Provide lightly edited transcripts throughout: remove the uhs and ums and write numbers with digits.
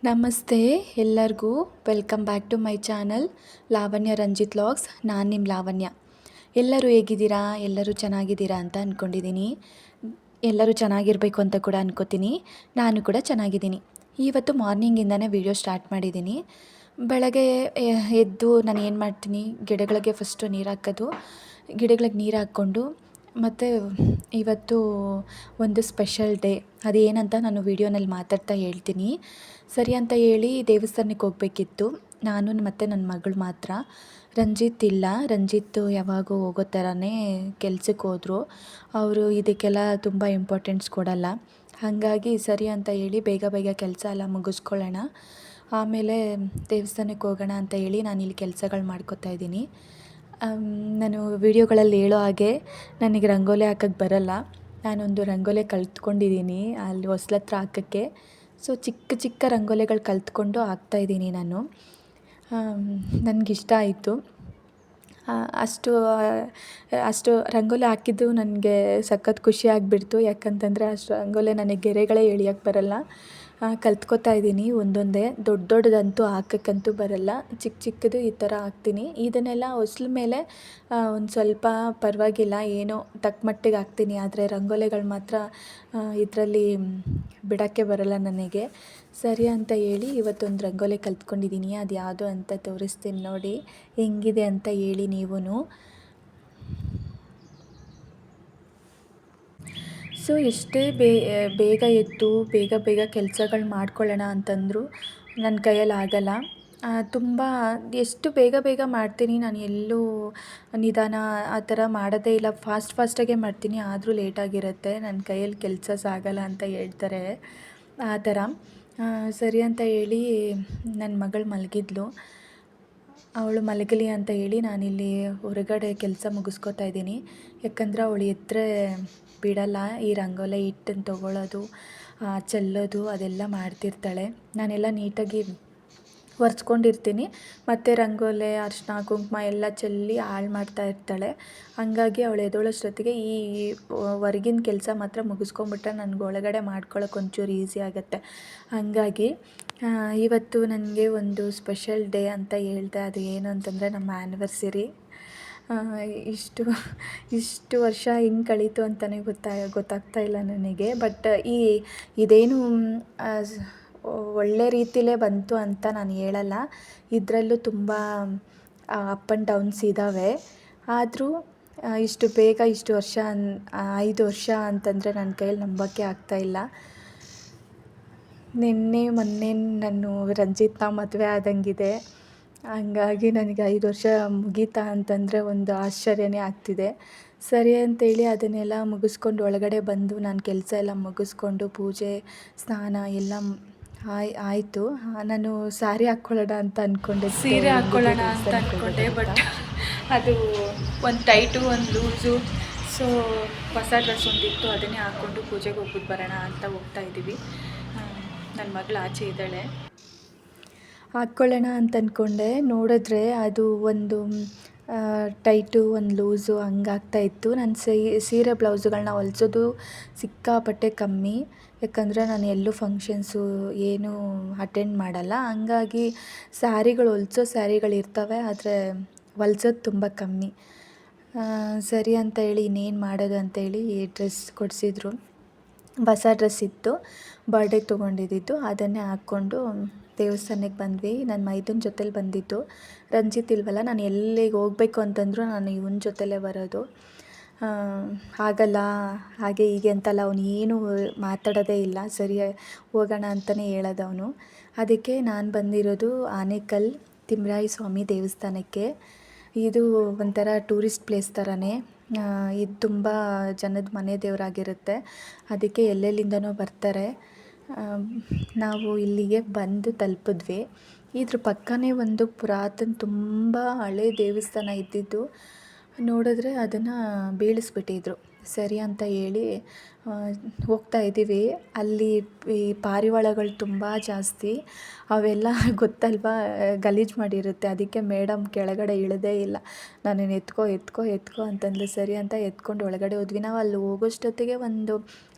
ನಮಸ್ತೆ ಎಲ್ಲರಿಗೂ. Welcome back to my channel Lavanya Ranjith vlogs. ನಾನು ನಿಮ್ಮ ಲಾವಣ್ಯ. ಎಲ್ಲರೂ ಹೇಗಿದ್ದೀರಾ? ಎಲ್ಲರೂ ಚೆನ್ನಾಗಿದ್ದೀರಾ ಅಂತ ಅಂದ್ಕೊಂಡಿದ್ದೀನಿ. ಎಲ್ಲರೂ ಚೆನ್ನಾಗಿರಬೇಕು ಅಂತ ಕೂಡ ಅನ್ಕೋತೀನಿ. ನಾನು ಕೂಡ ಚೆನ್ನಾಗಿದ್ದೀನಿ. ಇವತ್ತು ಮಾರ್ನಿಂಗಿಂದನೇ ವಿಡಿಯೋ ಸ್ಟಾರ್ಟ್ ಮಾಡಿದ್ದೀನಿ. ಬೆಳಗ್ಗೆ ಎದ್ದು ನಾನು ಏನು ಮಾಡ್ತೀನಿ, ಗಿಡಗಳಿಗೆ ಫಸ್ಟು ನೀರು ಹಾಕೋದು, ಗಿಡಗಳಿಗೆ ನೀರು ಹಾಕ್ಕೊಂಡು ಮತ್ತು ಇವತ್ತು ಒಂದು ಸ್ಪೆಷಲ್ ಡೇ, ಅದೇನಂತ ನಾನು ವೀಡಿಯೋನಲ್ಲಿ ಮಾತಾಡ್ತಾ ಹೇಳ್ತೀನಿ. ಸರಿ ಅಂತ ಹೇಳಿ ದೇವಸ್ಥಾನಕ್ಕೆ ಹೋಗಬೇಕಿತ್ತು. ನಾನು ಮತ್ತು ನನ್ನ ಮಗಳು ಮಾತ್ರ. ರಂಜಿತ್ ಇಲ್ಲ. ರಂಜಿತ್ ಯಾವಾಗೂ ಹೋಗೋ ಥರನೇ ಕೆಲ್ಸಕ್ಕೆ ಹೋದರು. ಅವರು ಇದಕ್ಕೆಲ್ಲ ತುಂಬ ಇಂಪಾರ್ಟೆನ್ಸ್ ಕೊಡಲ್ಲ. ಹಾಗಾಗಿ ಸರಿ ಅಂತ ಹೇಳಿ ಬೇಗ ಬೇಗ ಕೆಲಸ ಎಲ್ಲ ಮುಗಿಸ್ಕೊಳ್ಳೋಣ, ಆಮೇಲೆ ದೇವಸ್ಥಾನಕ್ಕೆ ಹೋಗೋಣ ಅಂತ ಹೇಳಿ ನಾನಿಲ್ಲಿ ಕೆಲಸಗಳು ಮಾಡ್ಕೋತಾ ಇದ್ದೀನಿ. ನಾನು ವೀಡಿಯೋಗಳಲ್ಲಿ ಹೇಳೋ ಹಾಗೆ ನನಗೆ ರಂಗೋಲಿ ಹಾಕೋಕ್ಕೆ ಬರಲ್ಲ. ನಾನೊಂದು ರಂಗೋಲಿ ಕಲ್ತ್ಕೊಂಡಿದ್ದೀನಿ ಅಲ್ಲಿ ಹೊಸ್ಲತ್ರ ಹಾಕೋಕ್ಕೆ. ಸೊ ಚಿಕ್ಕ ಚಿಕ್ಕ ರಂಗೋಲಿಗಳು ಕಲ್ತ್ಕೊಂಡು ಹಾಕ್ತಾಯಿದ್ದೀನಿ ನಾನು. ನನಗಿಷ್ಟ ಆಯಿತು. ಅಷ್ಟು ಅಷ್ಟು ರಂಗೋಲಿ ಹಾಕಿದ್ದು ನನಗೆ ಸಖತ್ ಖುಷಿ ಆಗಿಬಿಡ್ತು. ಯಾಕಂತಂದರೆ ಅಷ್ಟು ರಂಗೋಲಿ ನನಗೆ ಗೆರೆಗಳೇ ಎಳಿಯೋಕ್ಕೆ ಬರಲ್ಲ. ಕಲ್ತ್ಕೋತಾ ಇದ್ದೀನಿ ಒಂದೊಂದೇ. ದೊಡ್ಡ ದೊಡ್ಡದಂತೂ ಹಾಕೋಕ್ಕಂತೂ ಬರಲ್ಲ. ಚಿಕ್ಕ ಚಿಕ್ಕದು ಈ ಥರ ಹಾಕ್ತೀನಿ. ಇದನ್ನೆಲ್ಲ ಹೊಸ್ಲ ಮೇಲೆ ಒಂದು ಸ್ವಲ್ಪ ಪರವಾಗಿಲ್ಲ, ಏನೋ ತಕ್ಕ ಮಟ್ಟಿಗೆ ಹಾಕ್ತೀನಿ. ಆದರೆ ರಂಗೋಲಿಗಳು ಮಾತ್ರ ಇದರಲ್ಲಿ ಬಿಡೋಕ್ಕೆ ಬರಲ್ಲ ನನಗೆ. ಸರಿ ಅಂತ ಹೇಳಿ ಇವತ್ತೊಂದು ರಂಗೋಲಿ ಕಲ್ತ್ಕೊಂಡಿದ್ದೀನಿ. ಅದು ಯಾವುದು ಅಂತ ತೋರಿಸ್ತೀನಿ ನೋಡಿ, ಹೆಂಗಿದೆ ಅಂತ ಹೇಳಿ ನೀವೂ. ಸೊ ಎಷ್ಟೇ ಬೇಗ ಎದ್ದು ಬೇಗ ಬೇಗ ಕೆಲಸಗಳು ಮಾಡ್ಕೊಳ್ಳೋಣ ಅಂತಂದರೂ ನನ್ನ ಕೈಯಲ್ಲಿ ಆಗಲ್ಲ. ತುಂಬ ಎಷ್ಟು ಬೇಗ ಬೇಗ ಮಾಡ್ತೀನಿ ನಾನು, ಎಲ್ಲೂ ನಿಧಾನ ಆ ಥರ ಮಾಡೋದೇ ಇಲ್ಲ. ಫಾಸ್ಟಾಗೇ ಮಾಡ್ತೀನಿ, ಆದರೂ ಲೇಟಾಗಿರುತ್ತೆ. ನನ್ನ ಕೈಯಲ್ಲಿ ಕೆಲಸ ಸಾಗಲ್ಲ ಅಂತ ಹೇಳ್ತಾರೆ, ಆ ಥರ. ಸರಿ ಅಂತ ಹೇಳಿ ನನ್ನ ಮಗಳು ಮಲಗಿದ್ಲು. ಅವಳು ಮಲಗಲಿ ಅಂತ ಹೇಳಿ ನಾನಿಲ್ಲಿ ಹೊರಗಡೆ ಕೆಲಸ ಮುಗಿಸ್ಕೋತಾ ಇದ್ದೀನಿ. ಯಾಕಂದರೆ ಅವಳು ಎದ್ದರೆ ಬಿಡಲ್ಲ. ಈ ರಂಗೋಲಿ ಹಿಟ್ಟನ್ನು ತೊಗೊಳ್ಳೋದು, ಚೆಲ್ಲೋದು ಅದೆಲ್ಲ ಮಾಡ್ತಿರ್ತಾಳೆ. ನಾನೆಲ್ಲ ನೀಟಾಗಿ ಒರೆಸ್ಕೊಂಡಿರ್ತೀನಿ. ಮತ್ತು ರಂಗೋಲಿ, ಅರಿಶಿನ ಕುಂಕುಮ ಎಲ್ಲ ಚೆಲ್ಲಿ ಹಾಳು ಮಾಡ್ತಾ ಇರ್ತಾಳೆ. ಹಾಗಾಗಿ ಅವಳು ಎದ್ದೇಳೋಷ್ಟೊತ್ತಿಗೆ ಈ ಹೊರಗಿನ ಕೆಲಸ ಮಾತ್ರ ಮುಗಿಸ್ಕೊಂಬಿಟ್ರೆ ನನಗೆ ಒಳಗಡೆ ಮಾಡ್ಕೊಳ್ಳೋಕೆ ಒಂಚೂರು ಈಸಿ ಆಗುತ್ತೆ. ಹಾಗಾಗಿ ಇವತ್ತು ನನಗೆ ಒಂದು ಸ್ಪೆಷಲ್ ಡೇ ಅಂತ ಹೇಳಿದೆ. ಅದು ಏನು ಅಂತಂದರೆ ನಮ್ಮ ಆ್ಯನಿವರ್ಸರಿ. ಇಷ್ಟು ವರ್ಷ ಹೆಂಗೆ ಕಳೀತು ಅಂತಲೇ ಗೊತ್ತಾಗ್ತಾ ಇಲ್ಲ ನನಗೆ. ಬಟ್ ಇದೇನು ಒಳ್ಳೆ ರೀತಿಲೇ ಬಂತು ಅಂತ ನಾನು ಹೇಳಲ್ಲ. ಇದರಲ್ಲೂ ತುಂಬ ಅಪ್ ಆ್ಯಂಡ್ ಡೌನ್ಸ್ ಇದ್ದಾವೆ. ಆದರೂ ಇಷ್ಟು ಬೇಗ ಇಷ್ಟು ವರ್ಷ 5 ವರ್ಷ ಅಂತಂದರೆ ನನ್ನ ಕೈಯಲ್ಲಿ ನಂಬೋಕ್ಕೆ ಆಗ್ತಾಯಿಲ್ಲ. ನಿನ್ನೆ ಮೊನ್ನೆ ನಾನು ರಂಜಿತ್ನ ಮದುವೆ ಆದಂಗಿದೆ. ಹಂಗಾಗಿ ನನಗೆ 5 ವರ್ಷ ಮುಗೀತಾ ಅಂತಂದರೆ ಒಂದು ಆಶ್ಚರ್ಯನೇ ಆಗ್ತಿದೆ. ಸರಿ ಅಂತೇಳಿ ಅದನ್ನೆಲ್ಲ ಮುಗಿಸ್ಕೊಂಡು ಒಳಗಡೆ ಬಂದು ನಾನು ಕೆಲಸ ಎಲ್ಲ ಮುಗಿಸ್ಕೊಂಡು ಪೂಜೆ ಸ್ನಾನ ಎಲ್ಲ ಆಯಿತು. ನಾನು ಸ್ಯಾರಿ ಹಾಕ್ಕೊಳ್ಳೋಣ ಅಂತ ಅಂದ್ಕೊಂಡೆ, ಸೀರೆ ಹಾಕ್ಕೊಳ್ಳೋಣ ಅಂತ ಅಂದ್ಕೊಂಡೆ. ಬಟ್ ಅದು ಒಂದು ಟೈಟು ಒಂದು ಲೂಸು. ಸೊ ಹೊಸ ಡ್ರೆಸ್ ಒಂದಿತ್ತು, ಅದನ್ನೇ ಹಾಕ್ಕೊಂಡು ಪೂಜೆಗೆ ಹೋಗ್ಬಿಟ್ಟು ಬರೋಣ ಅಂತ ಹೋಗ್ತಾ ಇದ್ದೀವಿ. ನನ್ನ ಮಗಳು ಆಚೆ ಇದ್ದಾಳೆ. ಹಾಕ್ಕೊಳ್ಳೋಣ ಅಂತ ಅಂದ್ಕೊಂಡೆ, ನೋಡಿದ್ರೆ ಅದು ಒಂದು ಟೈಟು ಒಂದು ಲೂಸು ಹಂಗಾಗ್ತಾಯಿತ್ತು. ನಾನು ಸೀರೆ ಬ್ಲೌಸುಗಳನ್ನ ಹೊಲ್ಸೋದು ಸಿಕ್ಕಾಪಟ್ಟೆ ಕಮ್ಮಿ. ಯಾಕಂದರೆ ನಾನು ಎಲ್ಲೂ ಫಂಕ್ಷನ್ಸು ಏನೂ ಅಟೆಂಡ್ ಮಾಡಲ್ಲ. ಹಂಗಾಗಿ ಸ್ಯಾರಿಗಳು ಹೊಲ್ಸೋ ಸ್ಯಾರಿಗಳಿರ್ತವೆ, ಆದರೆ ಹೊಲ್ಸೋದು ತುಂಬ ಕಮ್ಮಿ. ಸರಿ ಅಂತ ಹೇಳಿ ಇನ್ನೇನು ಮಾಡೋದು ಅಂತೇಳಿ ಡ್ರೆಸ್ ಕೊಡಿಸಿದ್ರು. ಹೊಸ ಡ್ರೆಸ್ ಇತ್ತು, ಬರ್ಡೇಗೆ ತೊಗೊಂಡಿದ್ದು. ಅದನ್ನೇ ಹಾಕ್ಕೊಂಡು ದೇವಸ್ಥಾನಕ್ಕೆ ಬಂದ್ವಿ. ನನ್ನ ಮೈದನ ಜೊತೇಲಿ ಬಂದಿದ್ದು. ರಂಜಿತ್ ಇಲ್ವಲ್ಲ, ನಾನು ಎಲ್ಲಿಗೆ ಹೋಗಬೇಕು ಅಂತಂದರೂ ನಾನು ಇವನ ಜೊತೆಲೇ ಬರೋದು. ಆಗಲ್ಲ ಹಾಗೆ ಹೀಗೆ ಅಂತಲ್ಲ, ಅವನು ಏನೂ ಮಾತಾಡೋದೇ ಇಲ್ಲ. ಸರಿ ಹೋಗೋಣ ಅಂತಲೇ ಹೇಳೋದು ಅವನು. ಅದಕ್ಕೆ ನಾನು ಬಂದಿರೋದು ಆನೇಕಲ್ ತಿಮ್ಮರಾಯ ಸ್ವಾಮಿ ದೇವಸ್ಥಾನಕ್ಕೆ. ಇದು ಒಂಥರ ಟೂರಿಸ್ಟ್ ಪ್ಲೇಸ್ ಥರನೇ. ಇದು ತುಂಬ ಜನದ ಮನೆ ದೇವರಾಗಿರುತ್ತೆ. ಅದಕ್ಕೆ ಎಲ್ಲೆಲ್ಲಿಂದನೋ ಬರ್ತಾರೆ. ನಾವು ಇಲ್ಲಿಗೆ ಬಂದು ತಲುಪಿದ್ವಿ. ಇದ್ರ ಪಕ್ಕನೇ ಒಂದು ಪುರಾತನ ತುಂಬ ಹಳೆ ದೇವಸ್ಥಾನ ಇದ್ದಿದ್ದು. ನೋಡಿದ್ರೆ ಅದನ್ನು ಬೀಳಿಸ್ಬಿಟ್ಟಿದ್ರು. ಸರಿ ಅಂತ ಹೇಳಿ ಹೋಗ್ತಾ ಇದ್ದೀವಿ. ಅಲ್ಲಿ ಈ ಪಾರಿವಾಳಗಳು ತುಂಬ ಜಾಸ್ತಿ. ಅವೆಲ್ಲ ಗೊತ್ತಲ್ವಾ, ಗಲೀಜು ಮಾಡಿರುತ್ತೆ. ಅದಕ್ಕೆ ಮೇಡಮ್ ಕೆಳಗಡೆ ಇಳಿದೇ ಇಲ್ಲ. ನನ್ನನ್ನು ಎತ್ಕೊ ಅಂತಂದು. ಸರಿ ಅಂತ ಎತ್ಕೊಂಡು ಒಳಗಡೆ ಹೋದ್ವಿ. ನಾವು ಅಲ್ಲಿ ಹೋಗೋಷ್ಟೊತ್ತಿಗೆ ಒಂದು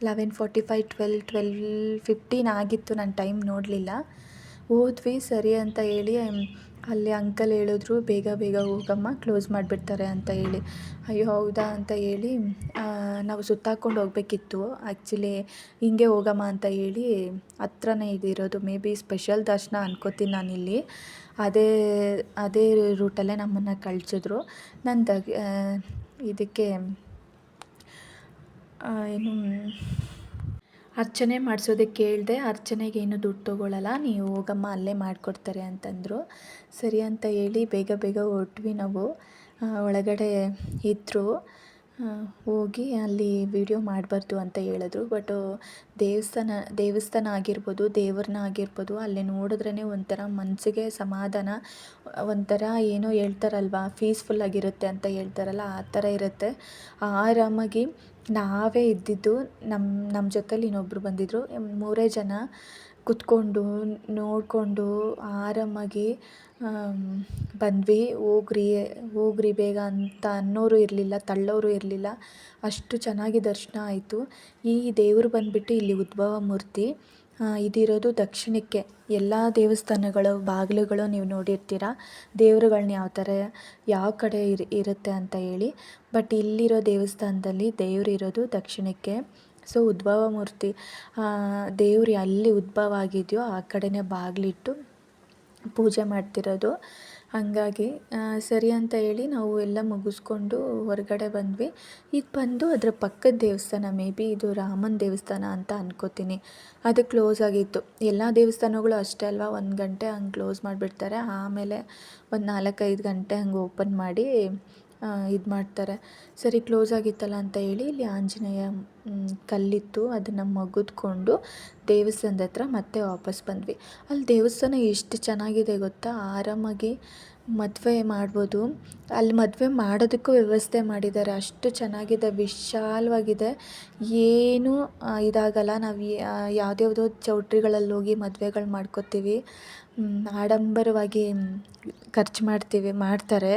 11:45 12:15 ಆಗಿತ್ತು. ನಾನು ಟೈಮ್ ನೋಡಲಿಲ್ಲ. ಹೋದ್ವಿ ಸರಿ ಅಂತ ಹೇಳಿ ಅಲ್ಲಿ ಅಂಕಲ್ ಹೇಳಿದ್ರು, ಬೇಗ ಬೇಗ ಹೋಗಮ್ಮ, ಕ್ಲೋಸ್ ಮಾಡಿಬಿಡ್ತಾರೆ ಅಂತ ಹೇಳಿ. ಅಯ್ಯೋ ಹೌದಾ ಅಂತ ಹೇಳಿ ನಾವು ಸುತ್ತಾಕ್ಕೊಂಡು ಹೋಗ್ಬೇಕಿತ್ತು. ಆ್ಯಕ್ಚುಲಿ ಹಿಂಗೆ ಹೋಗಮ್ಮ ಅಂತ ಹೇಳಿ ಹತ್ರನೇ ಇದಿರೋದು, ಮೇ ಬಿ ಸ್ಪೆಷಲ್ ದರ್ಶನ ಅನ್ಕೋತೀನಿ ನಾನಿಲ್ಲಿ. ಅದೇ ಅದೇ ರೂಟಲ್ಲೇ ನಮ್ಮನ್ನು ಕಳಿಸಿದ್ರು. ಇದಕ್ಕೆ ಏನು ಅರ್ಚನೆ ಮಾಡಿಸೋದಕ್ಕೆ ಕೇಳಿದೆ. ಅರ್ಚನೆಗೆ ಏನು ದುಡ್ಡು ತೊಗೊಳ್ಳಲ್ಲ, ನೀವು ಹೋಗಮ್ಮ ಅಲ್ಲೇ ಮಾಡಿಕೊಡ್ತಾರೆ ಅಂತಂದರು. ಸರಿ ಅಂತ ಹೇಳಿ ಬೇಗ ಬೇಗ ಹೊರಟ್ವಿ ನಾವು. ಒಳಗಡೆ ಇದ್ದರು. ಹೋಗಿ ಅಲ್ಲಿ ವಿಡಿಯೋ ಮಾಡಬಾರ್ದು ಅಂತ ಹೇಳಿದ್ರು. ಬಟ್ ದೇವಸ್ಥಾನ ಆಗಿರ್ಬೋದು, ದೇವ್ರನ್ನ ಆಗಿರ್ಬೋದು, ಅಲ್ಲಿ ನೋಡಿದ್ರೇ ಒಂಥರ ಮನಸ್ಸಿಗೆ ಸಮಾಧಾನ, ಒಂಥರ ಏನೋ ಹೇಳ್ತಾರಲ್ವ, ಪೀಸ್ಫುಲ್ ಆಗಿರುತ್ತೆ ಅಂತ ಹೇಳ್ತಾರಲ್ಲ, ಆ ಥರ ಇರುತ್ತೆ. ಆರಾಮಾಗಿ ನಾವೇ ಇದ್ದಿದ್ದು, ನಮ್ಮ ಜೊತೇಲಿ ಇನ್ನೊಬ್ಬರು ಬಂದಿದ್ದರು. 3 ಜನ ಕುತ್ಕೊಂಡು ನೋಡಿಕೊಂಡು ಆರಾಮಾಗಿ ಬಂದ್ವಿ. ಹೋಗ್ರಿ ಬೇಗ ಅಂತ ಅನ್ನೋರು ಇರಲಿಲ್ಲ, ತಳ್ಳೋರು ಇರಲಿಲ್ಲ. ಅಷ್ಟು ಚೆನ್ನಾಗಿ ದರ್ಶನ ಆಯಿತು. ಈ ದೇವರು ಬಂದುಬಿಟ್ಟು ಇಲ್ಲಿ ಉದ್ಭವ ಮೂರ್ತಿ. ಇದಿರೋದು ದಕ್ಷಿಣಕ್ಕೆ. ಎಲ್ಲ ದೇವಸ್ಥಾನಗಳು ಬಾಗಿಲುಗಳು ನೀವು ನೋಡಿರ್ತೀರ, ದೇವರುಗಳ್ನ ಯಾವ ಕಡೆ ಇರುತ್ತೆ ಅಂತ ಹೇಳಿ. ಬಟ್ ಇಲ್ಲಿರೋ ದೇವಸ್ಥಾನದಲ್ಲಿ ದೇವರು ಇರೋದು ದಕ್ಷಿಣಕ್ಕೆ. ಸೊ ಉದ್ಭವ ಮೂರ್ತಿ, ದೇವ್ರು ಎಲ್ಲಿ ಉದ್ಭವ ಆಗಿದೆಯೋ ಆ ಕಡೆನೇ ಬಾಗಿಲಿಟ್ಟು ಪೂಜೆ ಮಾಡ್ತಿರೋದು. ಹಾಗಾಗಿ ಸರಿ ಅಂತ ಹೇಳಿ ನಾವು ಎಲ್ಲ ಮುಗಿಸ್ಕೊಂಡು ಹೊರಗಡೆ ಬಂದ್ವಿ. ಈಗ ಬಂದು ಅದರ ಪಕ್ಕದ ದೇವಸ್ಥಾನ, ಮೇ ಬಿ ಇದು ರಾಮನ ದೇವಸ್ಥಾನ ಅಂತ ಅನ್ಕೋತೀನಿ, ಅದು ಕ್ಲೋಸ್ ಆಗಿತ್ತು. ಎಲ್ಲ ದೇವಸ್ಥಾನಗಳು ಅಷ್ಟೇ ಅಲ್ವಾ, 1 ಗಂಟೆ ಹಂಗೆ ಕ್ಲೋಸ್ ಮಾಡಿಬಿಡ್ತಾರೆ. ಆಮೇಲೆ ಒಂದು 4-5 ಗಂಟೆ ಹಂಗೆ ಓಪನ್ ಮಾಡಿ ಇದು ಮಾಡ್ತಾರೆ. ಸರಿ ಕ್ಲೋಸ್ ಆಗಿತ್ತಲ್ಲ ಅಂತ ಹೇಳಿ ಇಲ್ಲಿ ಆಂಜನೇಯ ಕಲ್ಲಿತ್ತು, ಅದನ್ನು ಮುಗಿದ್ಕೊಂಡು ದೇವಸ್ಥಾನದ ಹತ್ರ ಮತ್ತೆ ವಾಪಸ್ ಬಂದ್ವಿ. ಅಲ್ಲಿ ದೇವಸ್ಥಾನ ಎಷ್ಟು ಚೆನ್ನಾಗಿದೆ ಗೊತ್ತಾ, ಆರಾಮಾಗಿ ಮದುವೆ ಮಾಡ್ಬೋದು. ಅಲ್ಲಿ ಮದುವೆ ಮಾಡೋದಕ್ಕೂ ವ್ಯವಸ್ಥೆ ಮಾಡಿದ್ದಾರೆ, ಅಷ್ಟು ಚೆನ್ನಾಗಿದೆ, ವಿಶಾಲವಾಗಿದೆ, ಏನೂ ಇದಾಗಲ್ಲ. ನಾವು ಯಾವುದ್ಯಾವುದೋ ಚೌಟ್ರಿಗಳಲ್ಲಿ ಹೋಗಿ ಮದುವೆಗಳು ಮಾಡ್ಕೋತೀವಿ, ಆಡಂಬರವಾಗಿ ಖರ್ಚು ಮಾಡ್ತಾರೆ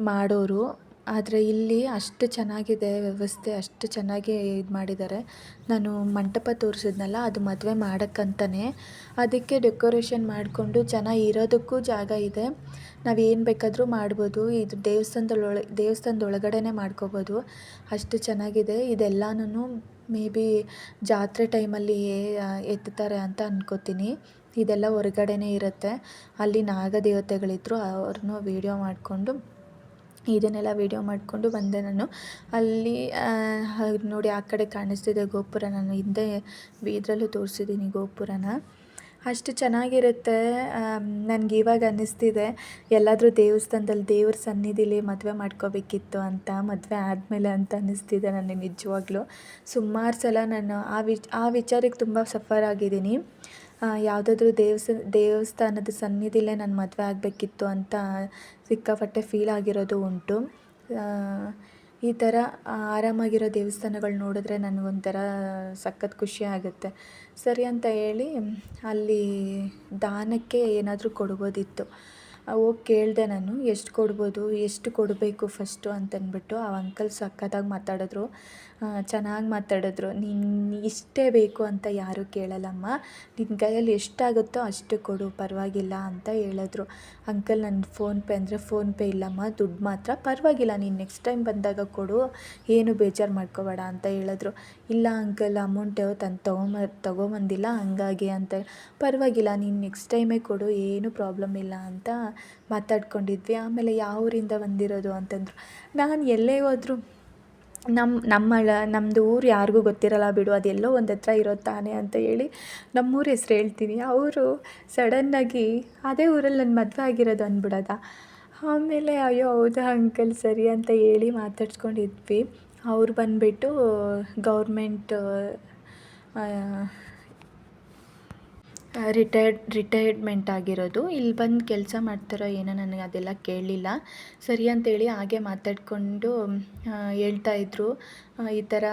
ಮಾಡೋರು. ಆದರೆ ಇಲ್ಲಿ ಅಷ್ಟು ಚೆನ್ನಾಗಿದೆ ವ್ಯವಸ್ಥೆ, ಅಷ್ಟು ಚೆನ್ನಾಗಿ ಇದು ಮಾಡಿದ್ದಾರೆ. ನಾನು ಮಂಟಪ ತೋರಿಸಿದ್ನಲ್ಲ, ಅದು ಮದುವೆ ಮಾಡೋಕ್ಕಂತಲೇ, ಅದಕ್ಕೆ ಡೆಕೋರೇಷನ್ ಮಾಡಿಕೊಂಡು ಜನ ಇರೋದಕ್ಕೂ ಜಾಗ ಇದೆ, ನಾವೇನು ಬೇಕಾದರೂ ಮಾಡ್ಬೋದು. ಇದು ದೇವಸ್ಥಾನದ ಒಳಗಡೆನೇ ಮಾಡ್ಕೋಬೋದು, ಅಷ್ಟು ಚೆನ್ನಾಗಿದೆ. ಇದೆಲ್ಲನೂ ಮೇ ಬಿ ಜಾತ್ರೆ ಟೈಮಲ್ಲಿ ಎತ್ತುತ್ತಾರೆ ಅಂತ ಅನ್ಕೋತೀನಿ. ಇದೆಲ್ಲ ಹೊರಗಡೆನೇ ಇರುತ್ತೆ. ಅಲ್ಲಿ ನಾಗದೇವತೆಗಳಿದ್ದರು, ಅವ್ರನ್ನೂ ಇದನ್ನೆಲ್ಲ ವೀಡಿಯೋ ಮಾಡಿಕೊಂಡು ಬಂದೆ ನಾನು. ಅಲ್ಲಿ ನೋಡಿ ಆ ಕಡೆ ಕಾಣಿಸ್ತಿದೆ ಗೋಪುರ, ನಾನು ಹಿಂದೆ ಇದರಲ್ಲೂ ತೋರಿಸಿದ್ದೀನಿ ಗೋಪುರನ, ಅಷ್ಟು ಚೆನ್ನಾಗಿರುತ್ತೆ. ನನಗೆ ಇವಾಗ ಅನ್ನಿಸ್ತಿದೆ ಎಲ್ಲಾದರೂ ದೇವಸ್ಥಾನದಲ್ಲಿ ದೇವ್ರ ಸನ್ನಿಧಿಲಿ ಮದುವೆ ಮಾಡ್ಕೋಬೇಕಿತ್ತು ಅಂತ, ಮದುವೆ ಆದಮೇಲೆ ಅಂತ ಅನ್ನಿಸ್ತಿದೆ ನನಗೆ ನಿಜವಾಗ್ಲೂ. ಸುಮಾರು ಸಲ ನಾನು ಆ ವಿಚಾರಕ್ಕೆ ತುಂಬ ಸಫರ್ ಆಗಿದ್ದೀನಿ. ಯಾವುದಾದ್ರೂ ದೇವಸ್ಥಾನದ ಸನ್ನಿಧಿಲೇ ನಾನು ಮದುವೆ ಆಗಬೇಕಿತ್ತು ಅಂತ ಸಿಕ್ಕಾಪಟ್ಟೆ ಫೀಲ್ ಆಗಿರೋದು ಉಂಟು. ಈ ಥರ ಆರಾಮಾಗಿರೋ ದೇವಸ್ಥಾನಗಳು ನೋಡಿದ್ರೆ ನನಗೊಂಥರ ಸಖತ್ ಖುಷಿ ಆಗುತ್ತೆ. ಸರಿ ಅಂತ ಹೇಳಿ ಅಲ್ಲಿ ದಾನಕ್ಕೆ ಏನಾದರೂ ಕೊಡ್ಬೋದಿತ್ತು. ಹೋಗಿ ಕೇಳಿದೆ ನಾನು, ಎಷ್ಟು ಕೊಡ್ಬೋದು, ಎಷ್ಟು ಕೊಡಬೇಕು ಫಸ್ಟು ಅಂತಂದ್ಬಿಟ್ಟು. ಆ ಅಂಕಲ್ ಸಖತ್ತಾಗಿ ಮಾತಾಡಿದ್ರು, ಚೆನ್ನಾಗಿ ಮಾತಾಡಿದ್ರು. ನೀನು ಇಷ್ಟೇ ಬೇಕು ಅಂತ ಯಾರೂ ಕೇಳಲ್ಲಮ್ಮ, ನಿನ್ನ ಕೈಯಲ್ಲಿ ಎಷ್ಟಾಗುತ್ತೋ ಅಷ್ಟು ಕೊಡು, ಪರವಾಗಿಲ್ಲ ಅಂತ ಹೇಳಿದ್ರು. ಅಂಕಲ್ ನನ್ನ ಫೋನ್ಪೇ ಅಂದರೆ ಫೋನ್ಪೇ ಇಲ್ಲಮ್ಮ, ದುಡ್ಡು ಮಾತ್ರ, ಪರವಾಗಿಲ್ಲ ನೀನು ನೆಕ್ಸ್ಟ್ ಟೈಮ್ ಬಂದಾಗ ಕೊಡು, ಏನು ಬೇಜಾರು ಮಾಡ್ಕೋಬೇಡ ಅಂತ ಹೇಳಿದ್ರು. ಇಲ್ಲ ಅಂಕಲ್, ಅಮೌಂಟ್ ತೊಗೊಂಬಂದಿಲ್ಲ ಹಂಗಾಗಿ ಅಂತ. ಪರವಾಗಿಲ್ಲ ನೀನು ನೆಕ್ಸ್ಟ್ ಟೈಮೇ ಕೊಡು, ಏನು ಪ್ರಾಬ್ಲಮ್ ಇಲ್ಲ ಅಂತ ಮಾತಾಡ್ಕೊಂಡಿದ್ವಿ. ಆಮೇಲೆ ಯಾವ ಊರಿಂದ ಬಂದಿರೋದು ಅಂತಂದರು. ನಾನು ಎಲ್ಲೇ ಹೋದರೂ ನಮ್ಮದು ಊರು ಯಾರಿಗೂ ಗೊತ್ತಿರಲ್ಲ ಬಿಡು, ಅದೆಲ್ಲೋ ಒಂದು ಹತ್ರ ಇರೋದು ತಾನೇ ಅಂತ ಹೇಳಿ ನಮ್ಮೂರ ಹೆಸ್ರು ಹೇಳ್ತೀನಿ. ಅವರು ಸಡನ್ನಾಗಿ ಅದೇ ಊರಲ್ಲಿ ನನ್ನ ಮದುವೆ ಆಗಿರೋದು ಅಂದ್ಬಿಡೋದ. ಆಮೇಲೆ ಅಯ್ಯೋ ಹೌದಾ ಅಂಕಲ್ ಸರಿ ಅಂತ ಹೇಳಿ ಮಾತಾಡ್ಸ್ಕೊಂಡಿದ್ವಿ. ಅವ್ರು ಬಂದುಬಿಟ್ಟು ಗೌರ್ಮೆಂಟ್ ರಿಟೈರ್ಡ್ಮೆಂಟ್ ಆಗಿರೋದು. ಇಲ್ಲಿ ಬಂದು ಕೆಲಸ ಮಾಡ್ತಾರೋ ಏನೋ, ನನಗೆ ಅದೆಲ್ಲ ಕೇಳಲಿಲ್ಲ. ಸರಿ ಅಂತೇಳಿ ಹಾಗೆ ಮಾತಾಡಿಕೊಂಡು ಹೇಳ್ತಾಯಿದ್ರು, ಈ ಥರ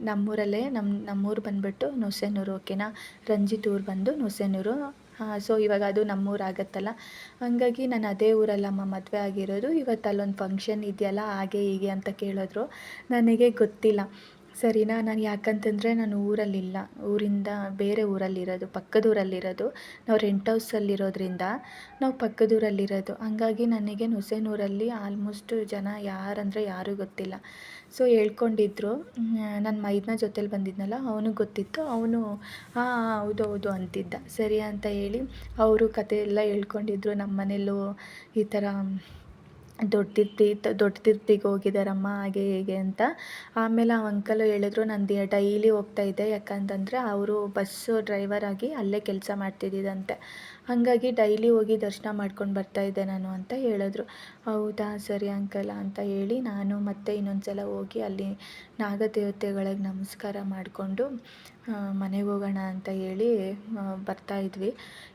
ನಮ್ಮೂರಲ್ಲೇ ನಮ್ಮೂರು ಬಂದುಬಿಟ್ಟು ನೊಸೆನೂರು, ಓಕೆನಾ, ರಂಜಿತ್ ಊರು ಬಂದು ನೊಸೆನೂರು. ಸೊ ಇವಾಗ ಅದು ನಮ್ಮೂರು ಆಗುತ್ತಲ್ಲ, ಹಂಗಾಗಿ ನಾನು ಅದೇ ಊರಲ್ಲಮ್ಮ ಮದುವೆ ಆಗಿರೋದು, ಇವತ್ತು ಅಲ್ಲೊಂದು ಫಂಕ್ಷನ್ ಇದೆಯಲ್ಲ ಹಾಗೆ ಹೀಗೆ ಅಂತ ಕೇಳಿದ್ರು. ನನಗೆ ಗೊತ್ತಿಲ್ಲ. ಸರಿನಾ. ನಾನು ಯಾಕಂತಂದರೆ ನಾನು ಊರಲ್ಲಿಲ್ಲ, ಊರಿಂದ ಬೇರೆ ಊರಲ್ಲಿರೋದು, ಪಕ್ಕದ ಊರಲ್ಲಿರೋದು. ನಾವು ರೆಂಟ್ ಹೌಸಲ್ಲಿರೋದ್ರಿಂದ ನಾವು ಪಕ್ಕದ ಊರಲ್ಲಿರೋದು. ಹಂಗಾಗಿ ನನಗೆ ಹುಸೇನೂರಲ್ಲಿ ಆಲ್ಮೋಸ್ಟ್ ಜನ ಯಾರಂದರೆ ಯಾರೂ ಗೊತ್ತಿಲ್ಲ. ಸೊ ಹೇಳ್ಕೊಂಡಿದ್ರು. ನನ್ನ ಮೈದ್ನ ಜೊತೇಲಿ ಬಂದಿದ್ನಲ್ಲ, ಅವನಿಗೆ ಗೊತ್ತಿತ್ತು. ಅವನು ಹಾಂ ಹೌದು ಹೌದು ಅಂತಿದ್ದ. ಸರಿ ಅಂತ ಹೇಳಿ ಅವರು ಕತೆ ಎಲ್ಲ ಹೇಳ್ಕೊಂಡಿದ್ರು. ನಮ್ಮ ಮನೇಲೂ ಈ ಥರ ದೊಡ್ಡ ತಿರ್ಪ್ತಿಗೆ ಹೋಗಿದ್ದಾರಮ್ಮ ಹಾಗೆ ಹೀಗೆ ಅಂತ. ಆಮೇಲೆ ಆ ಅಂಕಲು ಹೇಳಿದ್ರು, ನಾನು ಡೈಲಿ ಹೋಗ್ತಾಯಿದ್ದೆ, ಯಾಕಂತಂದರೆ ಅವರು ಬಸ್ಸು ಡ್ರೈವರ್ ಆಗಿ ಅಲ್ಲೇ ಕೆಲಸ ಮಾಡ್ತಿದ್ದಿದ್ದಂತೆ. ಹಾಗಾಗಿ ಡೈಲಿ ಹೋಗಿ ದರ್ಶನ ಮಾಡ್ಕೊಂಡು ಬರ್ತಾಯಿದ್ದೆ ನಾನು ಅಂತ ಹೇಳಿದ್ರು. ಹೌದಾ ಸರಿ ಅಂಕಲ್ ಅಂತ ಹೇಳಿ ನಾನು ಮತ್ತೆ ಇನ್ನೊಂದು ಸಲ ಹೋಗಿ ಅಲ್ಲಿ ನಾಗದೇವತೆಗಳಿಗೆ ನಮಸ್ಕಾರ ಮಾಡಿಕೊಂಡು ಮನೆಗೆ ಹೋಗೋಣ ಅಂತ ಹೇಳಿ ಬರ್ತಾಯಿದ್ವಿ.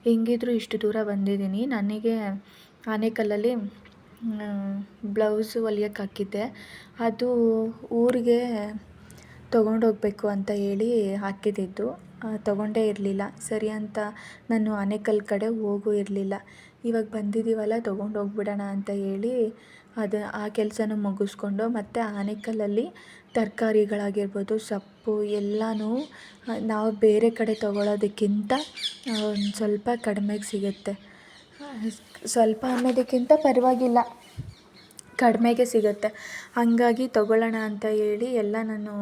ಹೆಂಗಿದ್ರು ಇಷ್ಟು ದೂರ ಬಂದಿದ್ದೀನಿ. ನನಗೆ ಆನೇಕಲ್ಲಲ್ಲಿ ಬ್ಲೌಸು ಹೊಲಿಯಕ್ಕೆ ಹಾಕಿದ್ದೆ, ಅದು ಊರಿಗೆ ತೊಗೊಂಡೋಗ್ಬೇಕು ಅಂತ ಹೇಳಿ ಹಾಕಿದ್ದಿದ್ದು, ತೊಗೊಂಡೇ ಇರಲಿಲ್ಲ. ಸರಿ ಅಂತ ನಾನು ಆನೇಕಲ್ ಕಡೆ ಹೋಗೂ ಇರಲಿಲ್ಲ. ಇವಾಗ ಬಂದಿದ್ದೀವಲ್ಲ ತೊಗೊಂಡೋಗ್ಬಿಡೋಣ ಅಂತ ಹೇಳಿ ಆ ಕೆಲಸನೂ ಮುಗಿಸ್ಕೊಂಡು ಮತ್ತು ಆನೇಕಲ್ಲಲ್ಲಿ ತರಕಾರಿಗಳಾಗಿರ್ಬೋದು, ಸೊಪ್ಪು ಎಲ್ಲನೂ ನಾವು ಬೇರೆ ಕಡೆ ತೊಗೊಳೋದಕ್ಕಿಂತ ಒಂದು ಸ್ವಲ್ಪ ಕಡಿಮೆಗೆ ಸಿಗುತ್ತೆ. ಸ್ವಲ್ಪ ಅನ್ನೋದಕ್ಕಿಂತ ಪರವಾಗಿಲ್ಲ, ಕಡಿಮೆಗೆ ಸಿಗುತ್ತೆ. ಹಾಗಾಗಿ ತೊಗೊಳ್ಳೋಣ ಅಂತ ಹೇಳಿ ಎಲ್ಲ ನಾನು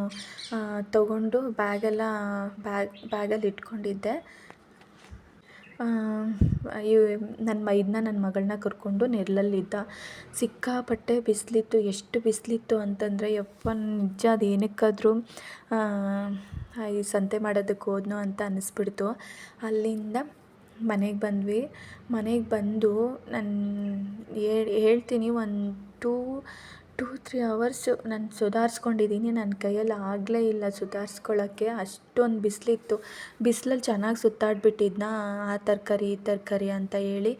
ತೊಗೊಂಡು ಬ್ಯಾಗಲ್ಲಿ ಇಟ್ಕೊಂಡಿದ್ದೆ. ನನ್ನ ಮೈದ್ನ ನನ್ನ ಮಗಳನ್ನ ಕರ್ಕೊಂಡು ನೆರಳಲ್ಲಿದ್ದ. ಸಿಕ್ಕಾಪಟ್ಟೆ ಬಿಸಿಲಿತ್ತು. ಎಷ್ಟು ಬಿಸಿಲಿತ್ತು ಅಂತಂದರೆ ಯಪ್ಪ ನಿಜ ಅದು ಏನಕ್ಕಾದರೂ ಈ ಸಂತೆ ಮಾಡೋದಕ್ಕೆ ಹೋದ್ನೋ ಅಂತ ಅನ್ನಿಸ್ಬಿಡ್ತು. ಅಲ್ಲಿಂದ ಮನೆಗೆ ಬಂದ್ವಿ. ಮನೆಗೆ ಬಂದು ನಾನು ಹೇಳ್ತೀನಿ, ಒಂದು 2-3 ಅವರ್ಸು ನಾನು ಸುಧಾರಿಸ್ಕೊಂಡಿದ್ದೀನಿ. ನನ್ನ ಕೈಯಲ್ಲಿ ಆಗಲೇ ಇಲ್ಲ ಸುಧಾರಿಸ್ಕೊಳ್ಳೋಕ್ಕೆ, ಅಷ್ಟೊಂದು ಬಿಸಿಲಿತ್ತು. ಬಿಸಿಲಲ್ಲಿ ಚೆನ್ನಾಗಿ ಸುತ್ತಾಡ್ಬಿಟ್ಟಿದ್ನಾ, ಆ ತರಕಾರಿ ಈ ತರಕಾರಿ ಅಂತ ಹೇಳಿ